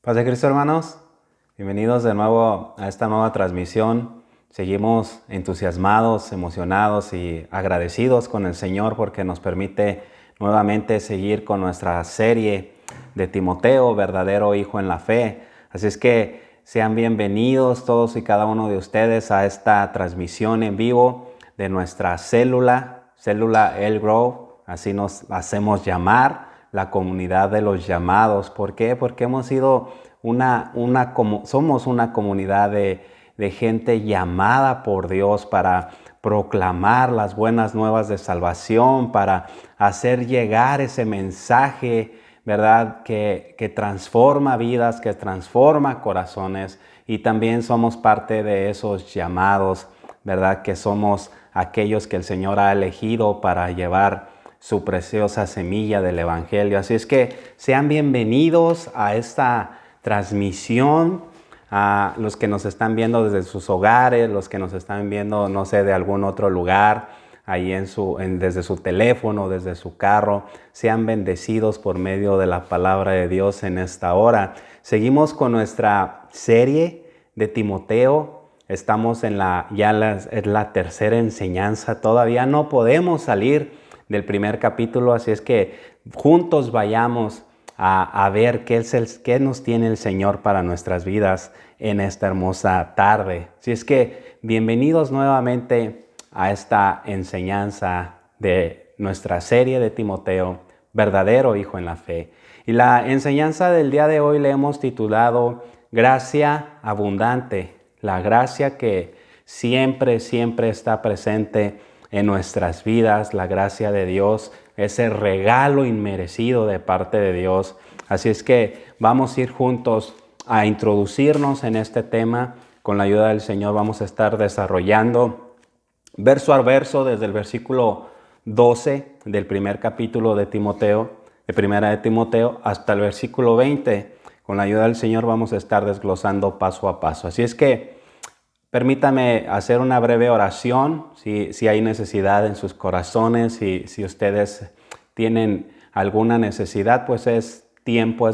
Paz de Cristo, hermanos. Bienvenidos de nuevo a esta nueva transmisión. Seguimos entusiasmados, emocionados y agradecidos con el Señor porque nos permite nuevamente seguir con nuestra serie de Timoteo, verdadero hijo en la fe. Así es que sean bienvenidos todos y cada uno de ustedes a esta transmisión en vivo de nuestra célula El Grove. Así nos hacemos llamar, la comunidad de los llamados. ¿Por qué? Porque hemos sido somos una comunidad de gente llamada por Dios para proclamar las buenas nuevas de salvación, para hacer llegar ese mensaje, ¿verdad? Que transforma vidas, que transforma corazones. Y también somos parte de esos llamados, ¿verdad? Que somos aquellos que el Señor ha elegido para llevar su preciosa semilla del Evangelio. Así es que sean bienvenidos a esta transmisión, a los que nos están viendo desde sus hogares, los que nos están viendo, no sé, de algún otro lugar, ahí desde su teléfono, desde su carro. Sean bendecidos por medio de la palabra de Dios en esta hora. Seguimos con nuestra serie de Timoteo. Estamos es la tercera enseñanza. Todavía no podemos salir del primer capítulo, así es que juntos vayamos a ver qué nos tiene el Señor para nuestras vidas en esta hermosa tarde. Así es que bienvenidos nuevamente a esta enseñanza de nuestra serie de Timoteo, verdadero hijo en la fe. Y la enseñanza del día de hoy le hemos titulado Gracia abundante, la gracia que siempre está presente en nuestras vidas, la gracia de Dios, ese regalo inmerecido de parte de Dios. Así es que vamos a ir juntos a introducirnos en este tema. Con la ayuda del Señor vamos a estar desarrollando verso a verso desde el versículo 12 del primer capítulo de Timoteo, de Primera de Timoteo, hasta el versículo 20. Con la ayuda del Señor vamos a estar desglosando paso a paso. Así es que permítame hacer una breve oración, si hay necesidad en sus corazones, si ustedes tienen alguna necesidad, pues es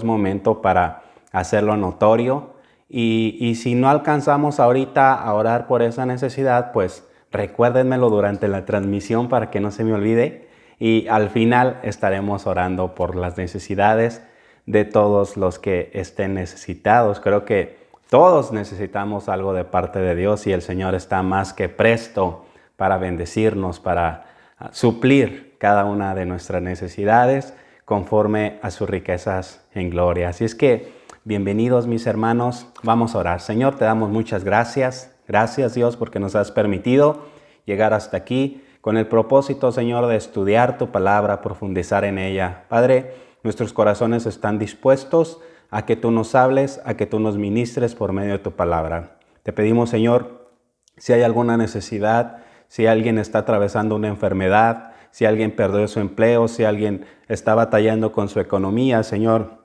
momento para hacerlo notorio. Y si no alcanzamos ahorita a orar por esa necesidad, pues recuérdenmelo durante la transmisión para que no se me olvide. Y al final estaremos orando por las necesidades de todos los que estén necesitados. Creo que todos necesitamos algo de parte de Dios y el Señor está más que presto para bendecirnos, para suplir cada una de nuestras necesidades conforme a sus riquezas en gloria. Así es que, bienvenidos mis hermanos, vamos a orar. Señor, te damos muchas gracias. Gracias Dios porque nos has permitido llegar hasta aquí con el propósito, Señor, de estudiar tu palabra, profundizar en ella. Padre, nuestros corazones están dispuestos a que tú nos hables, a que tú nos ministres por medio de tu palabra. Te pedimos, Señor, si hay alguna necesidad, si alguien está atravesando una enfermedad, si alguien perdió su empleo, si alguien está batallando con su economía, Señor,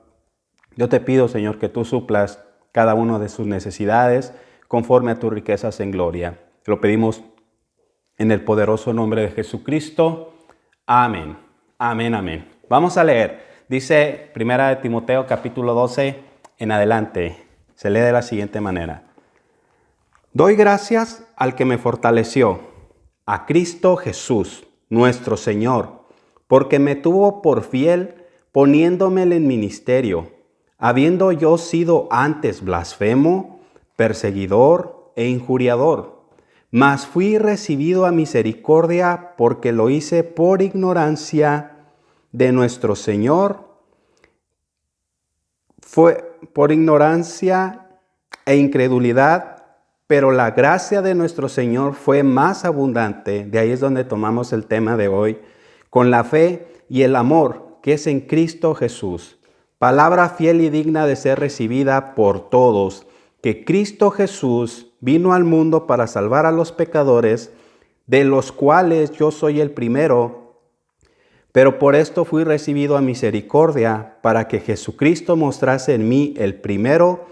yo te pido, Señor, que tú suplas cada una de sus necesidades conforme a tus riquezas en gloria. Te lo pedimos en el poderoso nombre de Jesucristo. Amén. Amén, amén. Vamos a leer. Dice Primera de Timoteo capítulo 12 en adelante. Se lee de la siguiente manera. Doy gracias al que me fortaleció, a Cristo Jesús, nuestro Señor, porque me tuvo por fiel poniéndome en ministerio, habiendo yo sido antes blasfemo, perseguidor e injuriador, mas fui recibido a misericordia porque lo hice por ignorancia de nuestro Señor, fue por ignorancia e incredulidad, pero la gracia de nuestro Señor fue más abundante. De ahí es donde tomamos el tema de hoy, con la fe y el amor que es en Cristo Jesús. Palabra fiel y digna de ser recibida por todos, que Cristo Jesús vino al mundo para salvar a los pecadores, de los cuales yo soy el primero. Pero por esto fui recibido a misericordia, para que Jesucristo mostrase en mí el primero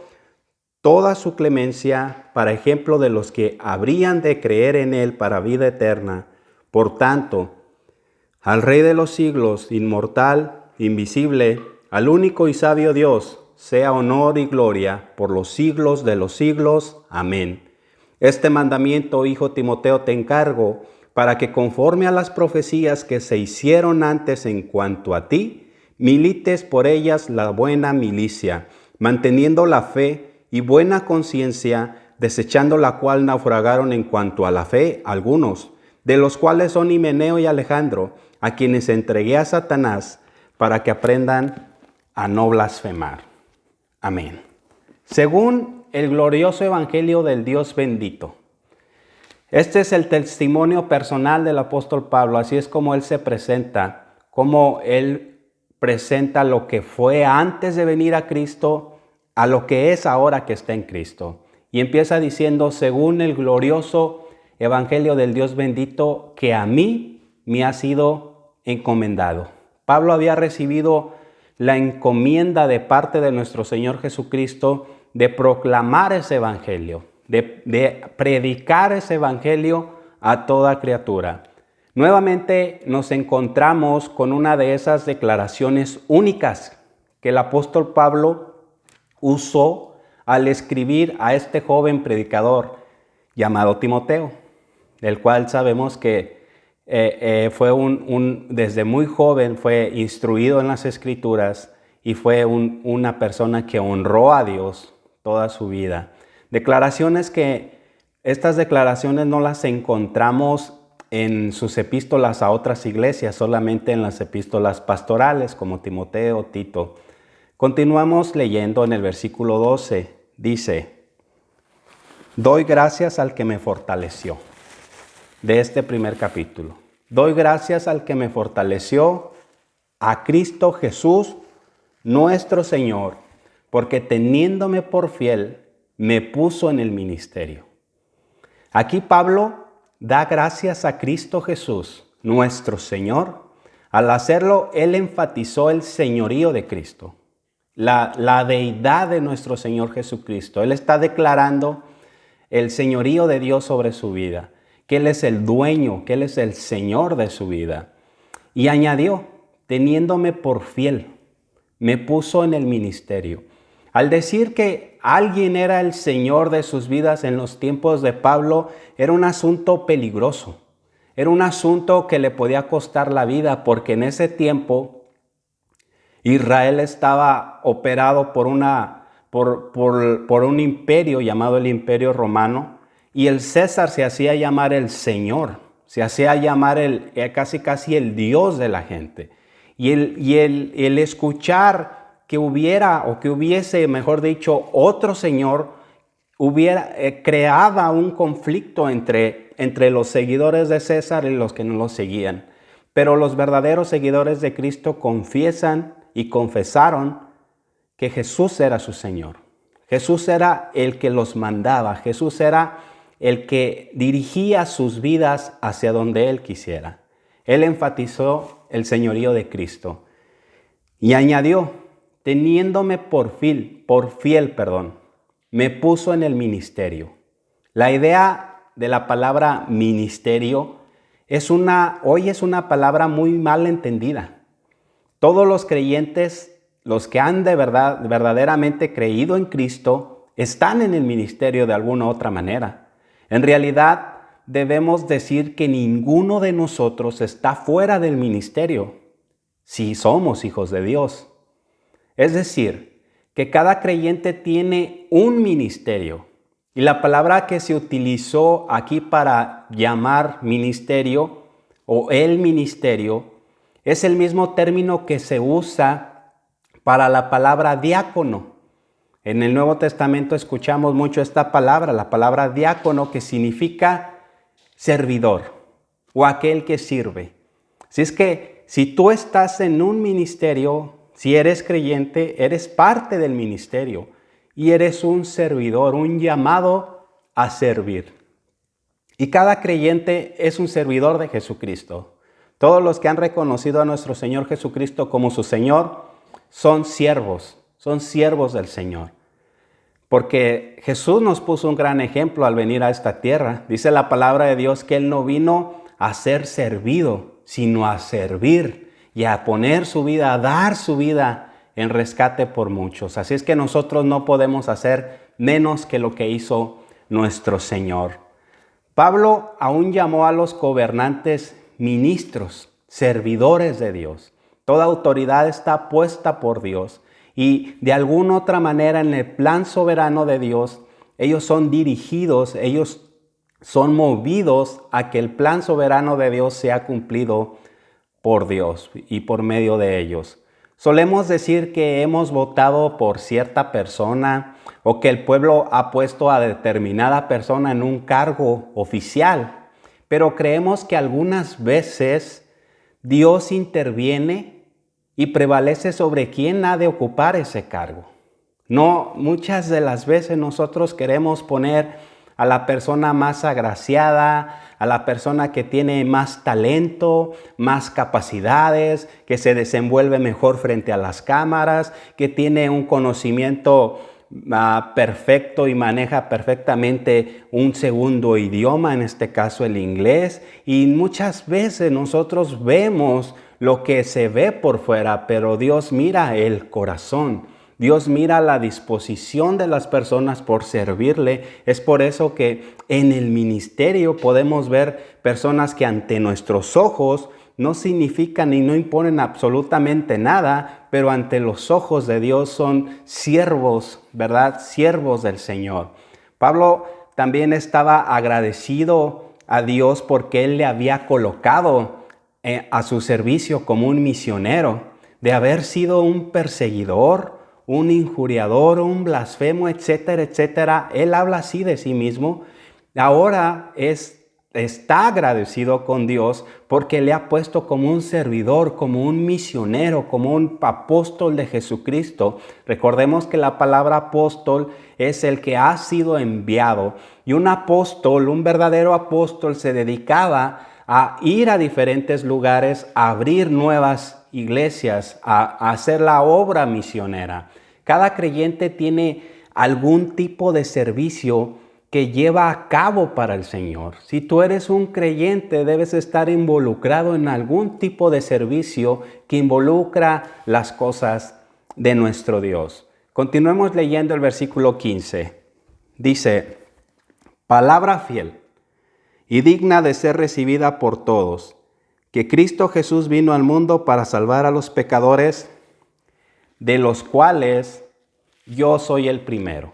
toda su clemencia, para ejemplo de los que habrían de creer en él para vida eterna. Por tanto, al Rey de los siglos, inmortal, invisible, al único y sabio Dios, sea honor y gloria por los siglos de los siglos. Amén. Este mandamiento, hijo Timoteo, te encargo, para que conforme a las profecías que se hicieron antes en cuanto a ti, milites por ellas la buena milicia, manteniendo la fe y buena conciencia, desechando la cual naufragaron en cuanto a la fe algunos, de los cuales son Himeneo y Alejandro, a quienes entregué a Satanás, para que aprendan a no blasfemar. Amén. Según el glorioso Evangelio del Dios bendito. Este es el testimonio personal del apóstol Pablo, así es como él se presenta, como él presenta lo que fue antes de venir a Cristo, a lo que es ahora que está en Cristo. Y empieza diciendo, según el glorioso Evangelio del Dios bendito, que a mí me ha sido encomendado. Pablo había recibido la encomienda de parte de nuestro Señor Jesucristo de proclamar ese evangelio, de predicar ese evangelio a toda criatura. Nuevamente nos encontramos con una de esas declaraciones únicas que el apóstol Pablo usó al escribir a este joven predicador llamado Timoteo, del cual sabemos que fue desde muy joven fue instruido en las Escrituras y fue una persona que honró a Dios toda su vida. Estas declaraciones no las encontramos en sus epístolas a otras iglesias, solamente en las epístolas pastorales como Timoteo, Tito. Continuamos leyendo en el versículo 12. Dice, doy gracias al que me fortaleció. De este primer capítulo. Doy gracias al que me fortaleció, a Cristo Jesús, nuestro Señor, porque teniéndome por fiel, me puso en el ministerio. Aquí Pablo da gracias a Cristo Jesús, nuestro Señor. Al hacerlo, él enfatizó el señorío de Cristo, la deidad de nuestro Señor Jesucristo. Él está declarando el señorío de Dios sobre su vida, que Él es el dueño, que Él es el Señor de su vida. Y añadió, teniéndome por fiel, me puso en el ministerio. Al decir que alguien era el Señor de sus vidas en los tiempos de Pablo, era un asunto peligroso. Era un asunto que le podía costar la vida, porque en ese tiempo Israel estaba operado por un imperio llamado el Imperio Romano, y el César se hacía llamar el Señor, se hacía llamar casi el Dios de la gente. Y el escuchar que hubiese, mejor dicho, otro Señor, creaba un conflicto entre los seguidores de César y los que no lo seguían. Pero los verdaderos seguidores de Cristo confiesan y confesaron que Jesús era su Señor. Jesús era el que los mandaba. Jesús era el que dirigía sus vidas hacia donde Él quisiera. Él enfatizó el señorío de Cristo y añadió, teniéndome por fiel, me puso en el ministerio. La idea de la palabra ministerio hoy es una palabra muy mal entendida. Todos los creyentes, los que han verdaderamente creído en Cristo, están en el ministerio de alguna u otra manera. En realidad, debemos decir que ninguno de nosotros está fuera del ministerio si somos hijos de Dios. Es decir, que cada creyente tiene un ministerio. Y la palabra que se utilizó aquí para llamar ministerio o el ministerio es el mismo término que se usa para la palabra diácono. En el Nuevo Testamento escuchamos mucho esta palabra, la palabra diácono, que significa servidor o aquel que sirve. Así es que si tú estás en un ministerio, si eres creyente, eres parte del ministerio y eres un servidor, un llamado a servir. Y cada creyente es un servidor de Jesucristo. Todos los que han reconocido a nuestro Señor Jesucristo como su Señor son siervos del Señor. Porque Jesús nos puso un gran ejemplo al venir a esta tierra. Dice la palabra de Dios que Él no vino a ser servido, sino a servir y a poner su vida, a dar su vida en rescate por muchos. Así es que nosotros no podemos hacer menos que lo que hizo nuestro Señor. Pablo aún llamó a los gobernantes ministros, servidores de Dios. Toda autoridad está puesta por Dios y de alguna otra manera en el plan soberano de Dios, ellos son dirigidos, ellos son movidos a que el plan soberano de Dios sea cumplido por Dios y por medio de ellos. Solemos decir que hemos votado por cierta persona o que el pueblo ha puesto a determinada persona en un cargo oficial, pero creemos que algunas veces Dios interviene y prevalece sobre quién ha de ocupar ese cargo. No, muchas de las veces nosotros queremos poner a la persona más agraciada, a la persona que tiene más talento, más capacidades, que se desenvuelve mejor frente a las cámaras, que tiene un conocimiento perfecto y maneja perfectamente un segundo idioma, en este caso el inglés. Y muchas veces nosotros vemos lo que se ve por fuera, pero Dios mira el corazón. Dios mira la disposición de las personas por servirle. Es por eso que en el ministerio podemos ver personas que ante nuestros ojos no significan y no imponen absolutamente nada, pero ante los ojos de Dios son siervos, ¿verdad? Siervos del Señor. Pablo también estaba agradecido a Dios porque Él le había colocado a su servicio como un misionero, de haber sido un perseguidor, un injuriador, un blasfemo, etcétera, etcétera. Él habla así de sí mismo. Ahora está agradecido con Dios porque le ha puesto como un servidor, como un misionero, como un apóstol de Jesucristo. Recordemos que la palabra apóstol es el que ha sido enviado. Y un apóstol, un verdadero apóstol, se dedicaba a ir a diferentes lugares, a abrir nuevas iglesias, a hacer la obra misionera. Cada creyente tiene algún tipo de servicio que lleva a cabo para el Señor. Si tú eres un creyente, debes estar involucrado en algún tipo de servicio que involucra las cosas de nuestro Dios. Continuemos leyendo el versículo 15. Dice, palabra fiel y digna de ser recibida por todos, que Cristo Jesús vino al mundo para salvar a los pecadores, de los cuales yo soy el primero.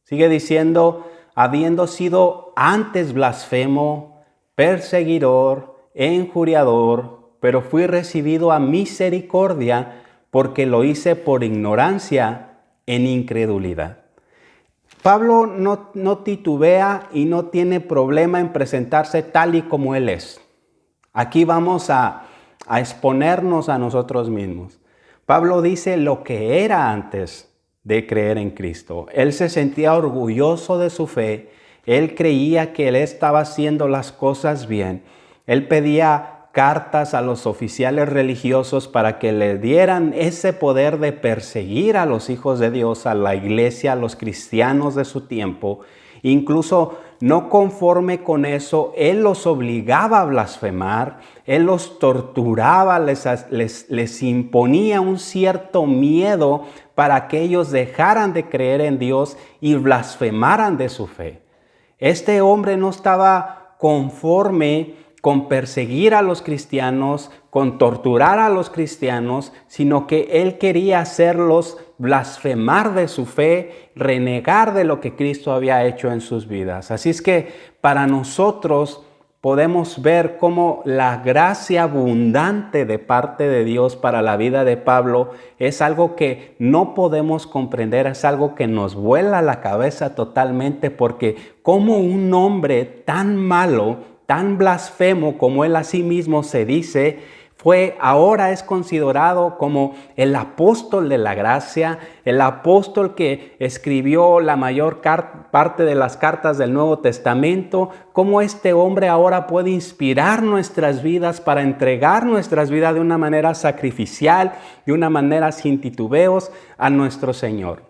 Sigue diciendo, habiendo sido antes blasfemo, perseguidor, injuriador, pero fui recibido a misericordia porque lo hice por ignorancia en incredulidad. Pablo no titubea y no tiene problema en presentarse tal y como él es. Aquí vamos a exponernos a nosotros mismos. Pablo dice lo que era antes de creer en Cristo. Él se sentía orgulloso de su fe. Él creía que él estaba haciendo las cosas bien. Él pedía cartas a los oficiales religiosos para que le dieran ese poder de perseguir a los hijos de Dios, a la iglesia, a los cristianos de su tiempo. Incluso no conforme con eso, él los obligaba a blasfemar, él los torturaba, les imponía un cierto miedo para que ellos dejaran de creer en Dios y blasfemaran de su fe. Este hombre no estaba conforme con perseguir a los cristianos, con torturar a los cristianos, sino que él quería hacerlos blasfemar de su fe, renegar de lo que Cristo había hecho en sus vidas. Así es que para nosotros podemos ver cómo la gracia abundante de parte de Dios para la vida de Pablo es algo que no podemos comprender, es algo que nos vuela la cabeza totalmente, porque como un hombre tan malo, tan blasfemo como él a sí mismo se dice, ahora es considerado como el apóstol de la gracia, el apóstol que escribió la mayor parte de las cartas del Nuevo Testamento. Cómo este hombre ahora puede inspirar nuestras vidas para entregar nuestras vidas de una manera sacrificial, de una manera sin titubeos a nuestro Señor.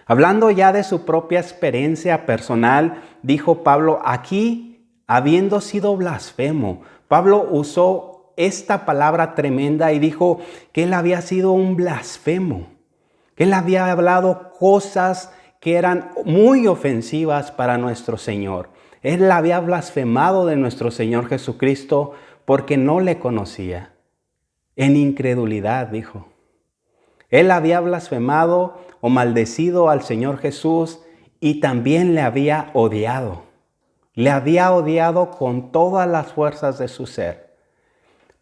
Hablando ya de su propia experiencia personal, dijo Pablo, aquí, habiendo sido blasfemo, Pablo usó esta palabra tremenda y dijo que él había sido un blasfemo, que él había hablado cosas que eran muy ofensivas para nuestro Señor. Él había blasfemado de nuestro Señor Jesucristo porque no le conocía. En incredulidad, dijo. Él había blasfemado o maldecido al Señor Jesús y también le había odiado. Le había odiado con todas las fuerzas de su ser.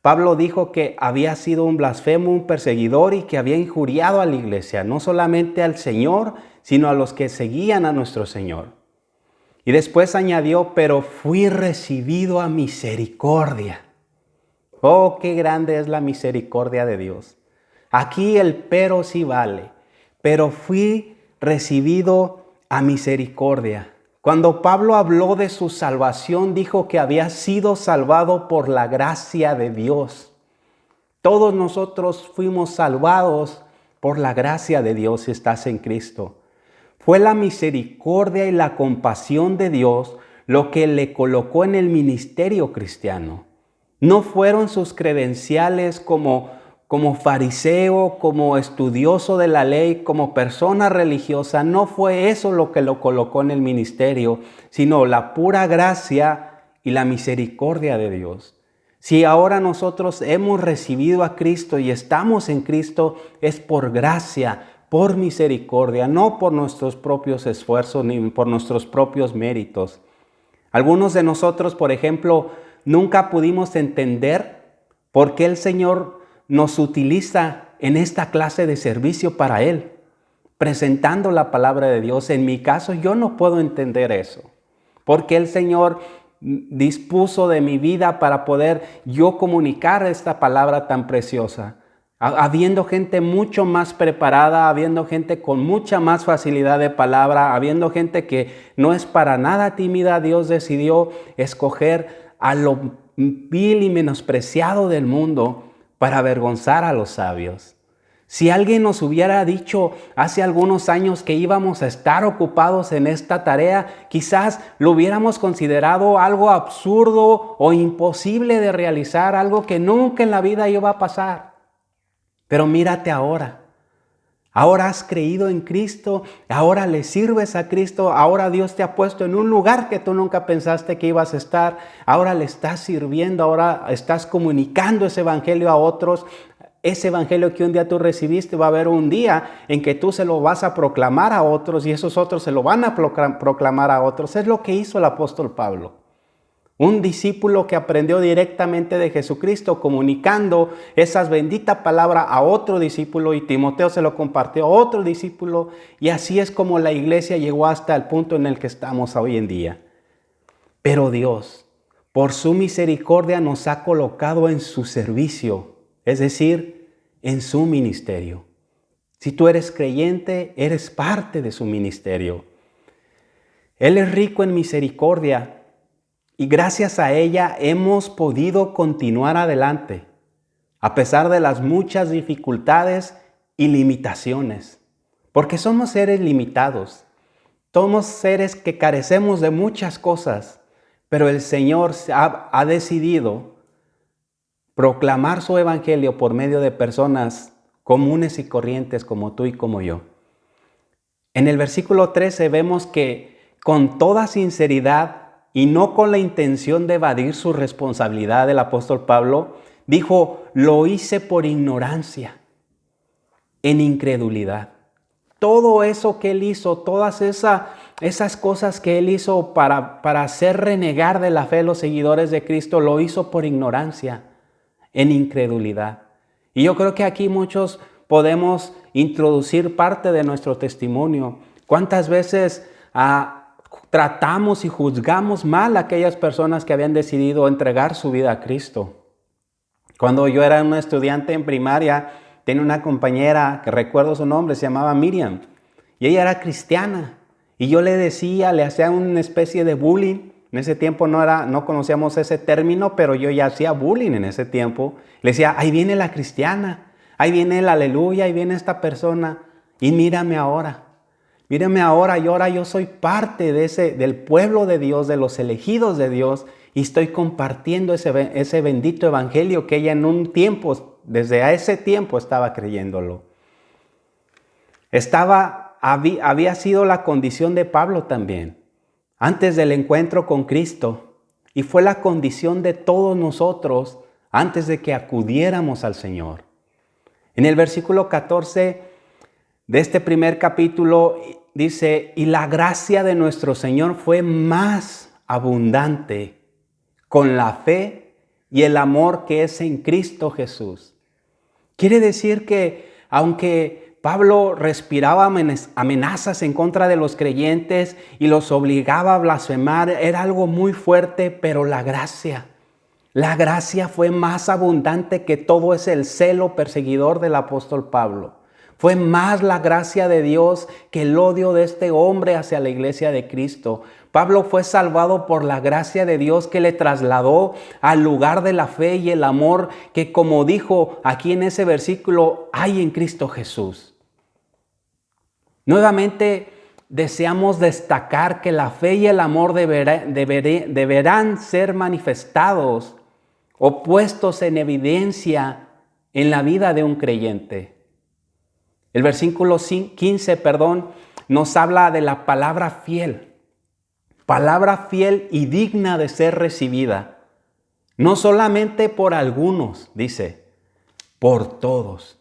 Pablo dijo que había sido un blasfemo, un perseguidor y que había injuriado a la iglesia, no solamente al Señor, sino a los que seguían a nuestro Señor. Y después añadió, pero fui recibido a misericordia. Oh, qué grande es la misericordia de Dios. Aquí el pero sí vale, pero fui recibido a misericordia. Cuando Pablo habló de su salvación, dijo que había sido salvado por la gracia de Dios. Todos nosotros fuimos salvados por la gracia de Dios si estás en Cristo. Fue la misericordia y la compasión de Dios lo que le colocó en el ministerio cristiano. No fueron sus credenciales como fariseo, como estudioso de la ley, como persona religiosa. No fue eso lo que lo colocó en el ministerio, sino la pura gracia y la misericordia de Dios. Si ahora nosotros hemos recibido a Cristo y estamos en Cristo, es por gracia, por misericordia, no por nuestros propios esfuerzos ni por nuestros propios méritos. Algunos de nosotros, por ejemplo, nunca pudimos entender por qué el Señor nos utiliza en esta clase de servicio para Él, presentando la palabra de Dios. En mi caso, yo no puedo entender eso, porque el Señor dispuso de mi vida para poder yo comunicar esta palabra tan preciosa. Habiendo gente mucho más preparada, habiendo gente con mucha más facilidad de palabra, habiendo gente que no es para nada tímida, Dios decidió escoger a lo vil y menospreciado del mundo para avergonzar a los sabios. Si alguien nos hubiera dicho hace algunos años que íbamos a estar ocupados en esta tarea, quizás lo hubiéramos considerado algo absurdo o imposible de realizar, algo que nunca en la vida iba a pasar. Pero mírate ahora. Ahora has creído en Cristo, ahora le sirves a Cristo, ahora Dios te ha puesto en un lugar que tú nunca pensaste que ibas a estar, ahora le estás sirviendo, ahora estás comunicando ese evangelio a otros. Ese evangelio que un día tú recibiste, va a haber un día en que tú se lo vas a proclamar a otros y esos otros se lo van a proclamar a otros. Es lo que hizo el apóstol Pablo. Un discípulo que aprendió directamente de Jesucristo, comunicando esas benditas palabras a otro discípulo, y Timoteo se lo compartió a otro discípulo, y así es como la iglesia llegó hasta el punto en el que estamos hoy en día. Pero Dios, por su misericordia, nos ha colocado en su servicio, es decir, en su ministerio. Si tú eres creyente, eres parte de su ministerio. Él es rico en misericordia. Y gracias a ella hemos podido continuar adelante, a pesar de las muchas dificultades y limitaciones. Porque somos seres limitados, somos seres que carecemos de muchas cosas, pero el Señor ha decidido proclamar su evangelio por medio de personas comunes y corrientes como tú y como yo. En el versículo 13 vemos que con toda sinceridad y no con la intención de evadir su responsabilidad, el apóstol Pablo dijo, lo hice por ignorancia, en incredulidad. Todo eso que él hizo, todas esas cosas que él hizo para hacer renegar de la fe a los seguidores de Cristo, lo hizo por ignorancia, en incredulidad. Y yo creo que aquí muchos podemos introducir parte de nuestro testimonio. ¿Cuántas veces tratamos y juzgamos mal a aquellas personas que habían decidido entregar su vida a Cristo? Cuando yo era un estudiante en primaria, tenía una compañera que recuerdo su nombre, se llamaba Miriam, y ella era cristiana. Y yo le decía, le hacía una especie de bullying. En ese tiempo no conocíamos ese término, pero yo ya hacía bullying en ese tiempo. Le decía, ahí viene la cristiana, ahí viene el aleluya, ahí viene esta persona. Y mírame ahora. Mírame ahora, y ahora yo soy parte del pueblo de Dios, de los elegidos de Dios, y estoy compartiendo ese bendito evangelio que ella en un tiempo, desde ese tiempo estaba creyéndolo. Había sido la condición de Pablo también, antes del encuentro con Cristo, y fue la condición de todos nosotros antes de que acudiéramos al Señor. En el versículo 14 de este primer capítulo dice, y la gracia de nuestro Señor fue más abundante con la fe y el amor que es en Cristo Jesús. Quiere decir que aunque Pablo respiraba amenazas en contra de los creyentes y los obligaba a blasfemar, era algo muy fuerte, pero la gracia fue más abundante que todo ese celo perseguidor del apóstol Pablo. Fue más la gracia de Dios que el odio de este hombre hacia la iglesia de Cristo. Pablo fue salvado por la gracia de Dios que le trasladó al lugar de la fe y el amor que, como dijo aquí en ese versículo, hay en Cristo Jesús. Nuevamente deseamos destacar que la fe y el amor deberán ser manifestados o puestos en evidencia en la vida de un creyente. El versículo 15, nos habla de la palabra fiel y digna de ser recibida. No solamente por algunos, dice, por todos.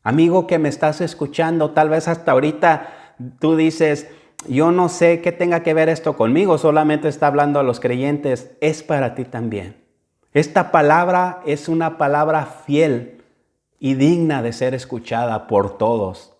Amigo que me estás escuchando, tal vez hasta ahorita tú dices, yo no sé qué tenga que ver esto conmigo, solamente está hablando a los creyentes, es para ti también. Esta palabra es una palabra fiel y digna de ser escuchada por todos.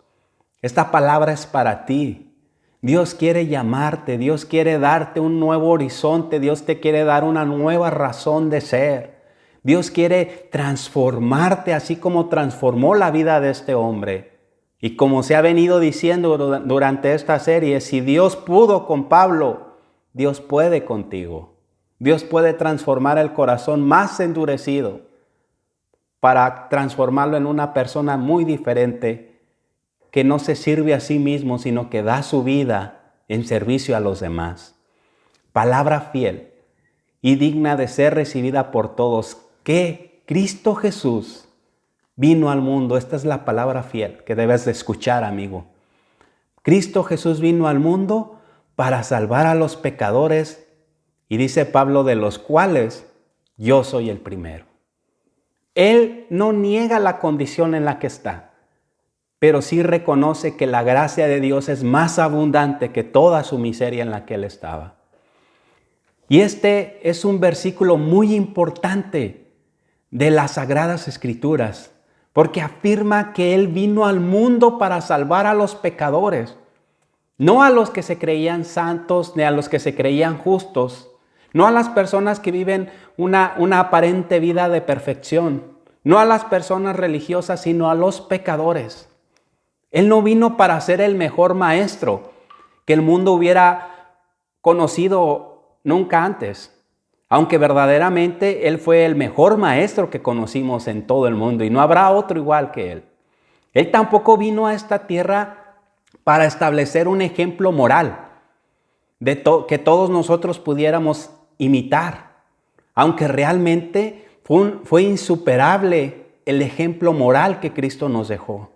Esta palabra es para ti. Dios quiere llamarte, Dios quiere darte un nuevo horizonte, Dios te quiere dar una nueva razón de ser. Dios quiere transformarte así como transformó la vida de este hombre. Y como se ha venido diciendo durante esta serie, si Dios pudo con Pablo, Dios puede contigo. Dios puede transformar el corazón más endurecido para transformarlo en una persona muy diferente que no se sirve a sí mismo, sino que da su vida en servicio a los demás. Palabra fiel y digna de ser recibida por todos, que Cristo Jesús vino al mundo. Esta es la palabra fiel que debes de escuchar, amigo. Cristo Jesús vino al mundo para salvar a los pecadores, y dice Pablo, de los cuales yo soy el primero. Él no niega la condición en la que está, pero sí reconoce que la gracia de Dios es más abundante que toda su miseria en la que él estaba. Y este es un versículo muy importante de las Sagradas Escrituras, porque afirma que Él vino al mundo para salvar a los pecadores, no a los que se creían santos ni a los que se creían justos, no a las personas que viven una aparente vida de perfección, no a las personas religiosas, sino a los pecadores. Él no vino para ser el mejor maestro que el mundo hubiera conocido nunca antes, aunque verdaderamente Él fue el mejor maestro que conocimos en todo el mundo y no habrá otro igual que Él. Él tampoco vino a esta tierra para establecer un ejemplo moral que todos nosotros pudiéramos imitar, aunque realmente fue insuperable el ejemplo moral que Cristo nos dejó.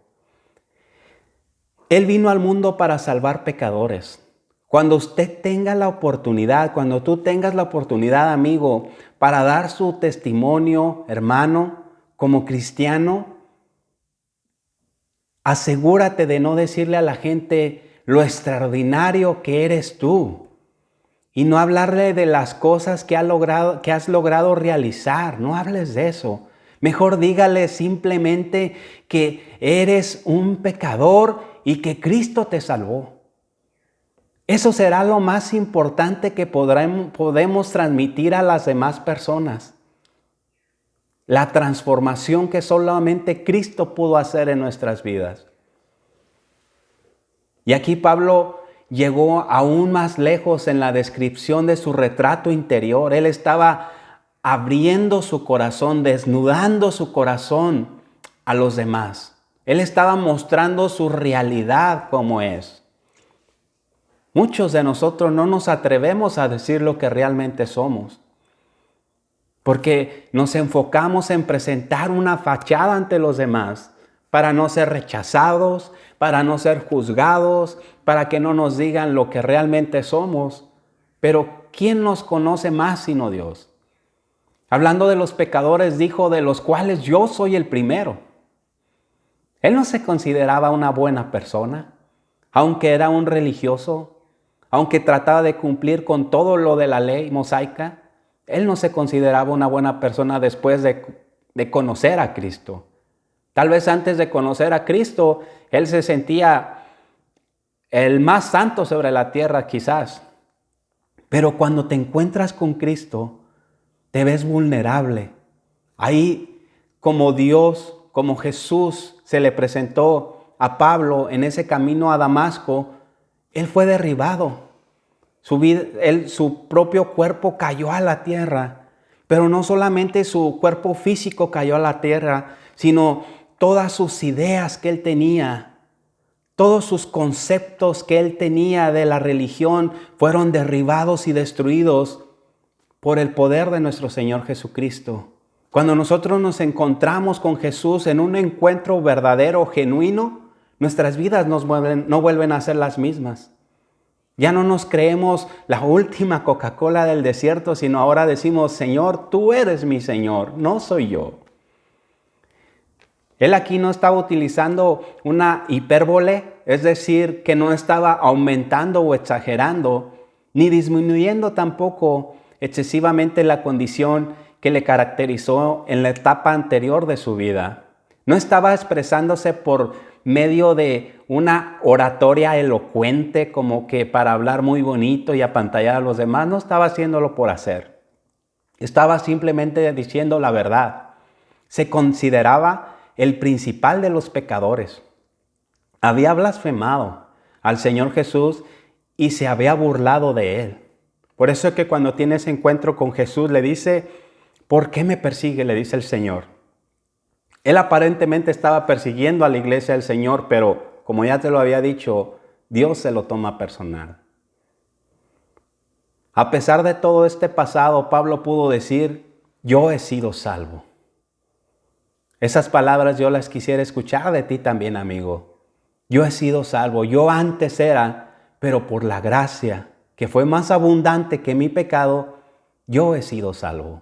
Él vino al mundo para salvar pecadores. Cuando usted tenga la oportunidad, cuando tú tengas la oportunidad, amigo, para dar su testimonio, hermano, como cristiano, asegúrate de no decirle a la gente lo extraordinario que eres tú y no hablarle de las cosas que has logrado realizar. No hables de eso. Mejor dígale simplemente que eres un pecador y que Cristo te salvó. Eso será lo más importante que podemos transmitir a las demás personas. La transformación que solamente Cristo pudo hacer en nuestras vidas. Y aquí Pablo llegó aún más lejos en la descripción de su retrato interior. Él estaba abriendo su corazón, desnudando su corazón a los demás. Él estaba mostrando su realidad como es. Muchos de nosotros no nos atrevemos a decir lo que realmente somos. porque nos enfocamos en presentar una fachada ante los demás para no ser rechazados, para no ser juzgados, para que no nos digan lo que realmente somos. Pero ¿quién nos conoce más sino Dios? Hablando de los pecadores, dijo, de los cuales yo soy el primero. Él no se consideraba una buena persona, aunque era un religioso, aunque trataba de cumplir con todo lo de la ley mosaica. Él no se consideraba una buena persona después de conocer a Cristo. Tal vez antes de conocer a Cristo, él se sentía el más santo sobre la tierra quizás. Pero cuando te encuentras con Cristo, te ves vulnerable. Ahí, como Dios, como Jesús se le presentó a Pablo en ese camino a Damasco, él fue derribado. Su propio cuerpo cayó a la tierra, pero no solamente su cuerpo físico cayó a la tierra, sino todas sus ideas que él tenía, todos sus conceptos que él tenía de la religión fueron derribados y destruidos por el poder de nuestro Señor Jesucristo. Cuando nosotros nos encontramos con Jesús en un encuentro verdadero, genuino, nuestras vidas no vuelven a ser las mismas. Ya no nos creemos la última Coca-Cola del desierto, sino ahora decimos, Señor, tú eres mi Señor, no soy yo. Él aquí no estaba utilizando una hipérbole, es decir, que no estaba aumentando o exagerando, ni disminuyendo tampoco excesivamente la condición que le caracterizó en la etapa anterior de su vida. No estaba expresándose por medio de una oratoria elocuente, como que para hablar muy bonito y apantallar a los demás. No estaba haciéndolo por hacer. Estaba simplemente diciendo la verdad. Se consideraba el principal de los pecadores. Había blasfemado al Señor Jesús y se había burlado de él. Por eso es que cuando tiene ese encuentro con Jesús le dice, ¿por qué me persigue?, le dice el Señor. Él aparentemente estaba persiguiendo a la iglesia del Señor, pero como ya te lo había dicho, Dios se lo toma personal. A pesar de todo este pasado, Pablo pudo decir, yo he sido salvo. Esas palabras yo las quisiera escuchar de ti también, amigo. Yo he sido salvo. Yo antes era, pero por la gracia que fue más abundante que mi pecado, yo he sido salvo.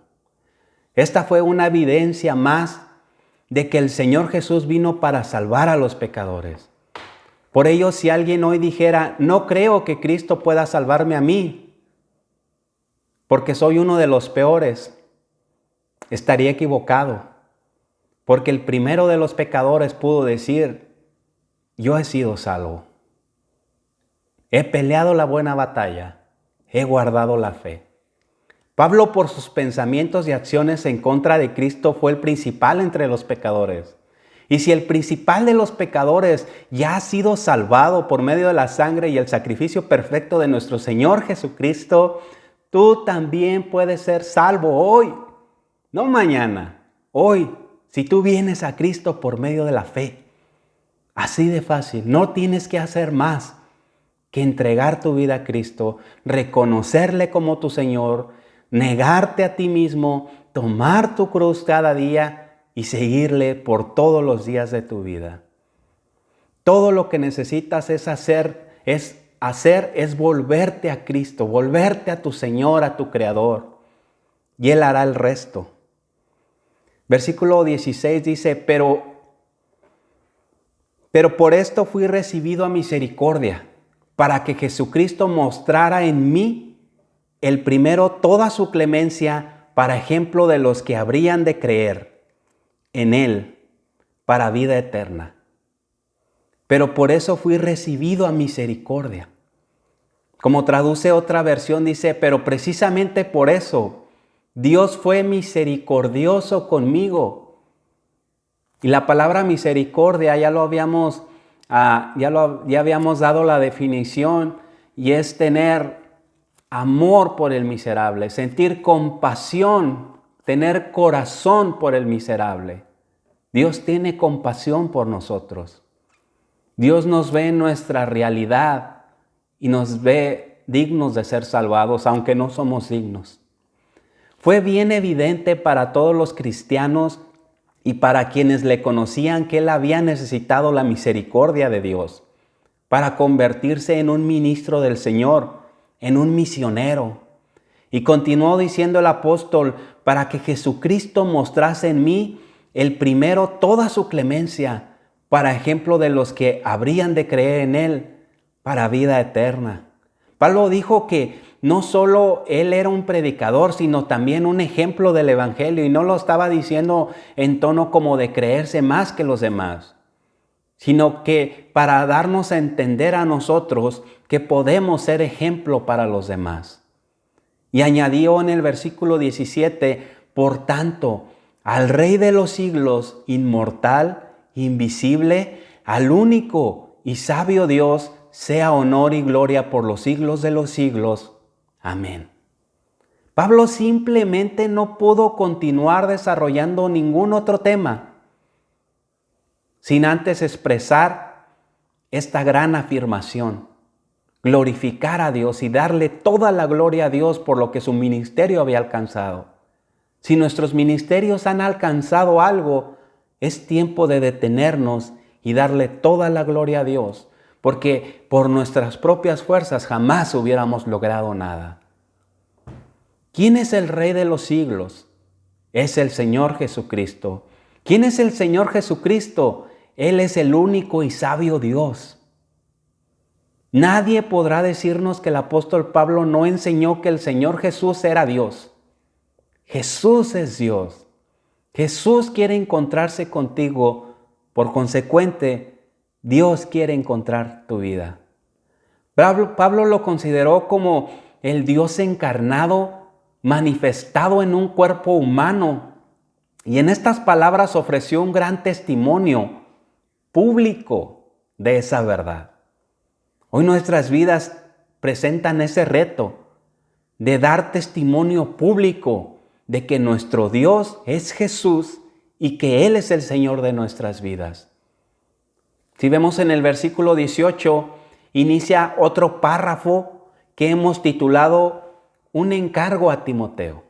Esta fue una evidencia más de que el Señor Jesús vino para salvar a los pecadores. Por ello, si alguien hoy dijera, no creo que Cristo pueda salvarme a mí, porque soy uno de los peores, estaría equivocado. Porque el primero de los pecadores pudo decir, yo he sido salvo. He peleado la buena batalla, he guardado la fe. Pablo, por sus pensamientos y acciones en contra de Cristo, fue el principal entre los pecadores. Y si el principal de los pecadores ya ha sido salvado por medio de la sangre y el sacrificio perfecto de nuestro Señor Jesucristo, tú también puedes ser salvo hoy, no mañana, hoy, si tú vienes a Cristo por medio de la fe. Así de fácil, no tienes que hacer más que entregar tu vida a Cristo, reconocerle como tu Señor, negarte a ti mismo, tomar tu cruz cada día y seguirle por todos los días de tu vida. Todo lo que necesitas es volverte a Cristo, volverte a tu Señor, a tu Creador, y Él hará el resto. Versículo 16 dice, pero por esto fui recibido a misericordia, para que Jesucristo mostrara en mí el primero toda su clemencia para ejemplo de los que habrían de creer en Él para vida eterna. Pero por eso fui recibido a misericordia. Como traduce otra versión, dice, pero precisamente por eso Dios fue misericordioso conmigo. Y la palabra misericordia ya habíamos dado la definición, y es tener amor por el miserable, sentir compasión, tener corazón por el miserable. Dios tiene compasión por nosotros. Dios nos ve en nuestra realidad y nos ve dignos de ser salvados, aunque no somos dignos. Fue bien evidente para todos los cristianos y para quienes le conocían que él había necesitado la misericordia de Dios para convertirse en un ministro del Señor, en un misionero. Y continuó diciendo el apóstol, para que Jesucristo mostrase en mí el primero toda su clemencia, para ejemplo de los que habrían de creer en él, para vida eterna. Pablo dijo que no solo él era un predicador, sino también un ejemplo del evangelio, y no lo estaba diciendo en tono como de creerse más que los demás, sino que para darnos a entender a nosotros que podemos ser ejemplo para los demás. Y añadió en el versículo 17, por tanto, al Rey de los siglos, inmortal, invisible, al único y sabio Dios, sea honor y gloria por los siglos de los siglos. Amén. Pablo simplemente no pudo continuar desarrollando ningún otro tema sin antes expresar esta gran afirmación, glorificar a Dios y darle toda la gloria a Dios por lo que su ministerio había alcanzado. Si nuestros ministerios han alcanzado algo, es tiempo de detenernos y darle toda la gloria a Dios, porque por nuestras propias fuerzas jamás hubiéramos logrado nada. ¿Quién es el Rey de los siglos? Es el Señor Jesucristo. ¿Quién es el Señor Jesucristo? Él es el único y sabio Dios. Nadie podrá decirnos que el apóstol Pablo no enseñó que el Señor Jesús era Dios. Jesús es Dios. Jesús quiere encontrarse contigo. Por consecuente, Dios quiere encontrar tu vida. Pablo lo consideró como el Dios encarnado, manifestado en un cuerpo humano. Y en estas palabras ofreció un gran testimonio público de esa verdad. Hoy nuestras vidas presentan ese reto de dar testimonio público de que nuestro Dios es Jesús y que Él es el Señor de nuestras vidas. Si vemos en el versículo 18, inicia otro párrafo que hemos titulado Un encargo a Timoteo.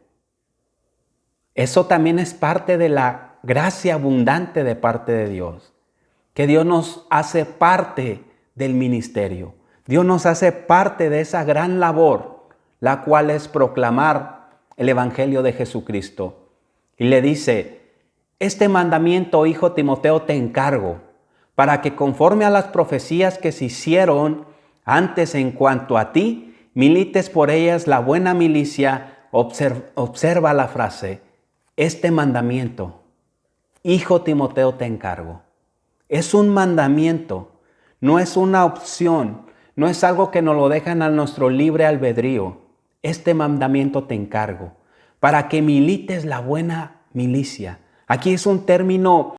Eso también es parte de la gracia abundante de parte de Dios, que Dios nos hace parte del ministerio. Dios nos hace parte de esa gran labor, la cual es proclamar el Evangelio de Jesucristo. Y le dice, este mandamiento, hijo Timoteo, te encargo, para que conforme a las profecías que se hicieron antes en cuanto a ti, milites por ellas la buena milicia. Observa la frase, este mandamiento, hijo Timoteo, te encargo. Es un mandamiento, no es una opción, no es algo que nos lo dejan a nuestro libre albedrío. Este mandamiento te encargo, para que milites la buena milicia. Aquí es un término